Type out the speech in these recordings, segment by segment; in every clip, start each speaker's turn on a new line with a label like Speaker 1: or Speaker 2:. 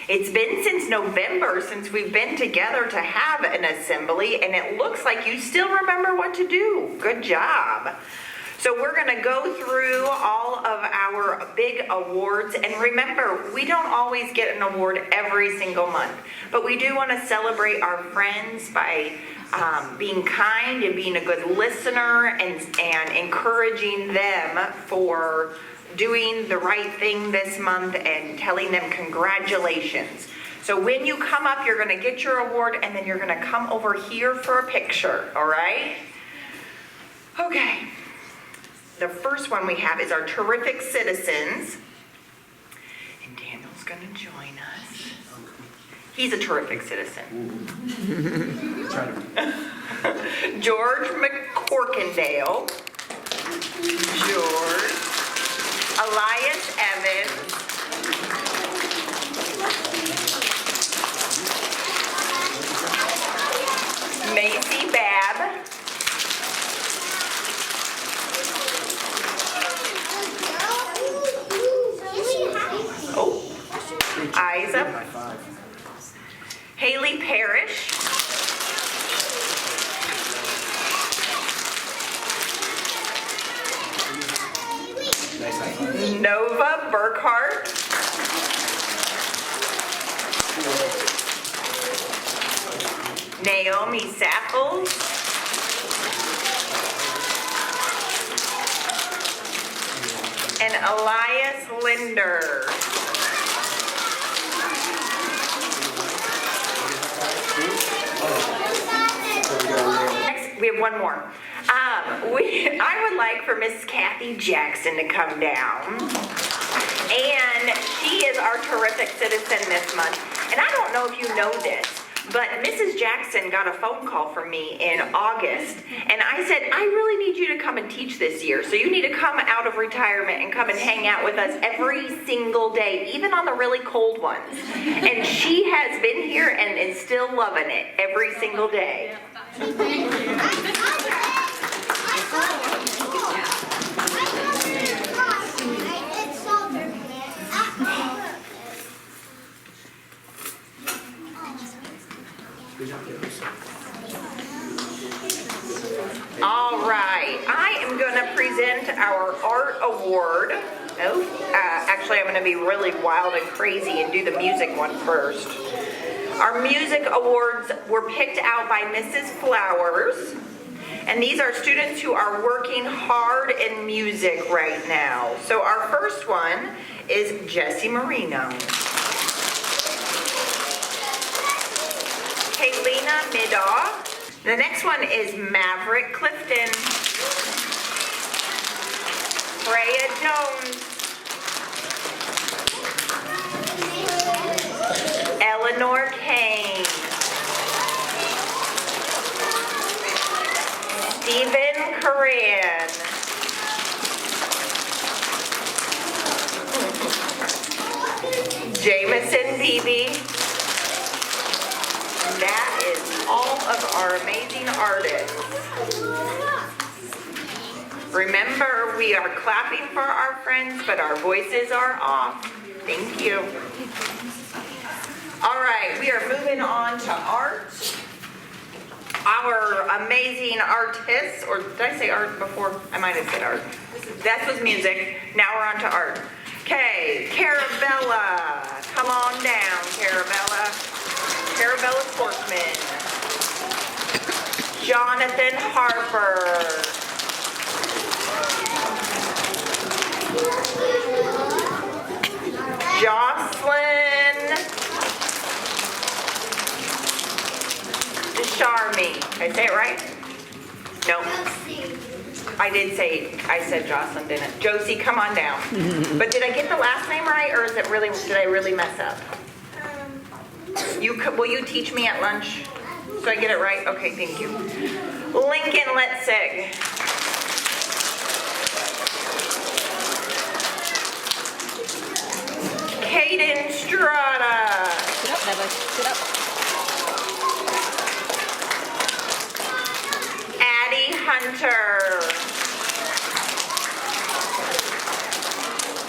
Speaker 1: It's been since November since we've been together to have an assembly, and it looks like you still remember what to do. Good job. So we're going to go through all of our big awards, and remember, we don't always get an award every single month, but we do want to celebrate our friends by being kind and being a good listener and encouraging them for doing the right thing this month and telling them congratulations. So when you come up, you're going to get your award, and then you're going to come over here for a picture, all right? Okay. The first one we have is our terrific citizens. And Daniel's going to join us. He's a terrific citizen. George McCorkindale. George. Elias Evans. Macy Babb. Eyes up. Haley Parrish. Nova Burkhart. Naomi Sapples. And Elias Linder. Next, we have one more. I would like for Miss Kathy Jackson to come down. And she is our terrific citizen this month. And I don't know if you know this, but Mrs. Jackson got a phone call from me in August. And I said, I really need you to come and teach this year. So you need to come out of retirement and come and hang out with us every single day, even on the really cold ones. And she has been here and is still loving it every single day. All right, I am going to present our art award. Actually, I'm going to be really wild and crazy and do the music one first. Our music awards were picked out by Mrs. Flowers, and these are students who are working hard in music right now. So our first one is Jesse Marino. Kaylina Midaw. The next one is Maverick Clifton. Freya Jones. Eleanor Kane. Stephen Coran. Jameson Beebe. That is all of our amazing artists. Remember, we are clapping for our friends, but our voices are off. Thank you. All right, we are moving on to art. Our amazing artists, or did I say art before? I might have said art. That was music. Now we're on to art. Okay, Carabella. Come on down, Carabella. Carabella Sportsman. Jonathan Harper. Jocelyn Desharmy. Did I say it right? No. I said Jocelyn, didn't I? Josie, come on down. But did I get the last name right, or did I really mess up? Will you teach me at lunch so I get it right? Okay, thank you. Lincoln Letzig. Caden Strada.
Speaker 2: Sit up, Bubba. Sit up.
Speaker 1: Addie Hunter.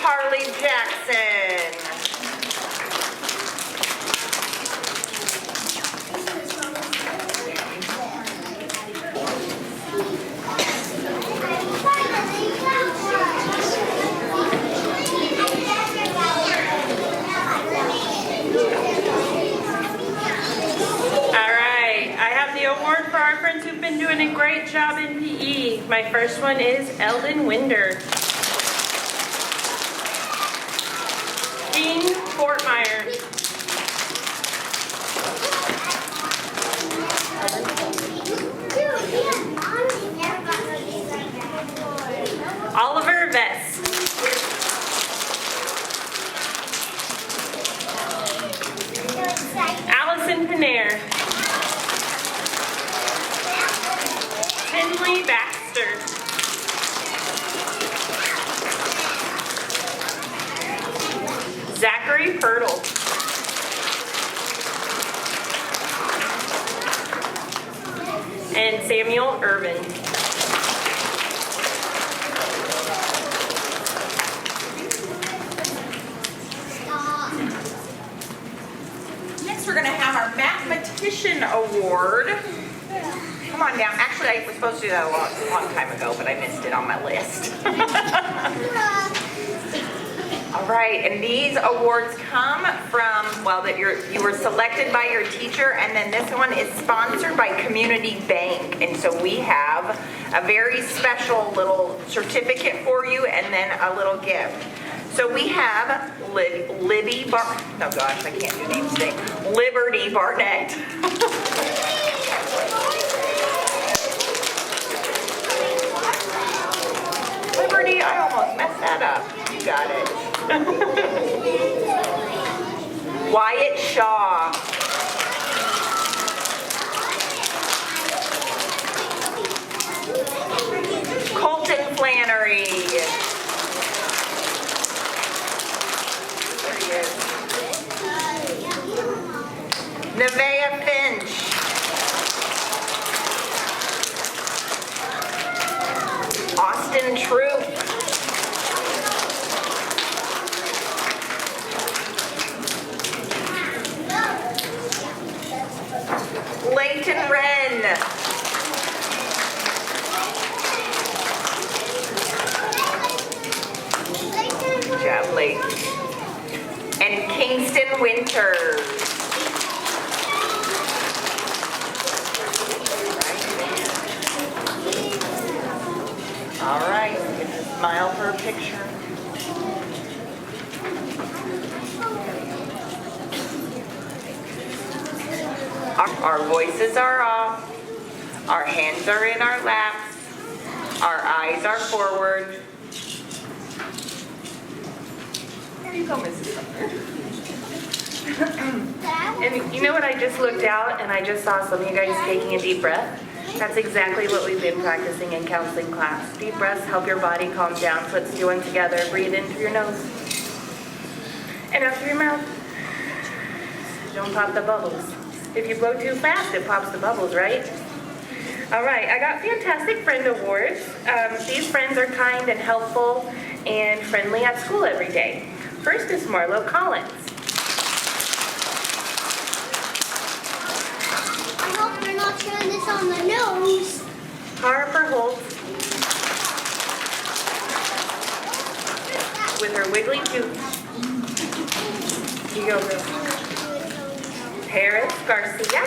Speaker 1: Harley Jackson.
Speaker 2: been doing a great job in PE. My first one is Eldon Winder. Dean Fortmeyer. Oliver Vest. Allison Panare. Finley Baxter. Zachary Pirtle. And Samuel Irvin.
Speaker 1: Next, we're going to have our mathematician award. Come on down. Actually, I was supposed to do that a long time ago, but I missed it on my list. All right, and these awards come from, well, that you were selected by your teacher, and then this one is sponsored by Community Bank. And so we have a very special little certificate for you and then a little gift. So we have Liberty Barnett. Liberty, I almost messed that up. You got it. Wyatt Shaw. Colton Flannery. There he is. Nevaeh Finch. Austin Troop. Leighton Wren. Good job, Leighton. And Kingston Winters. All right, get a smile for a picture. Our voices are off, our hands are in our laps, our eyes are forward. There you go, Mrs. Sumner.
Speaker 2: And you know what, I just looked out and I just saw some of you guys taking a deep breath. That's exactly what we've been practicing in counseling class. Deep breaths help your body calm down, so let's do one together. Breathe in through your nose and out through your mouth. Don't pop the bubbles. If you blow too fast, it pops the bubbles, right? All right, I got Fantastic Friend Awards. These friends are kind and helpful and friendly at school every day. First is Marlo Collins.
Speaker 3: I hope you're not showing this on the nose.
Speaker 2: Harper Holt with her wiggly tooth. You go, girl. Paris Garcia.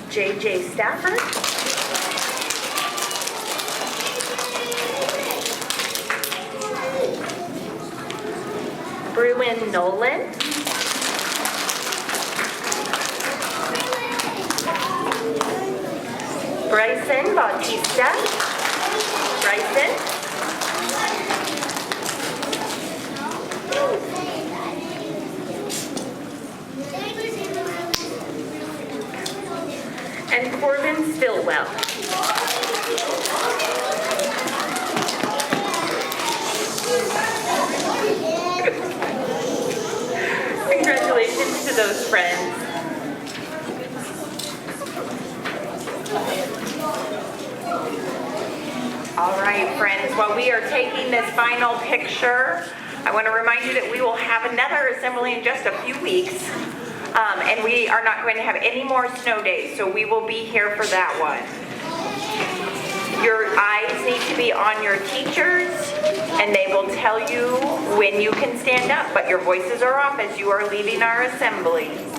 Speaker 2: JJ Stafford. Bruin Nolan. Bryson Bautista. Bryson. And Corbin Stillwell. Congratulations to those friends.
Speaker 1: All right, friends, while we are taking this final picture, I want to remind you that we will have another assembly in just a few weeks. And we are not going to have any more snow days, so we will be here for that one. Your eyes need to be on your teachers And they will tell you when you can stand up, but your voices are off as you are leaving our assembly.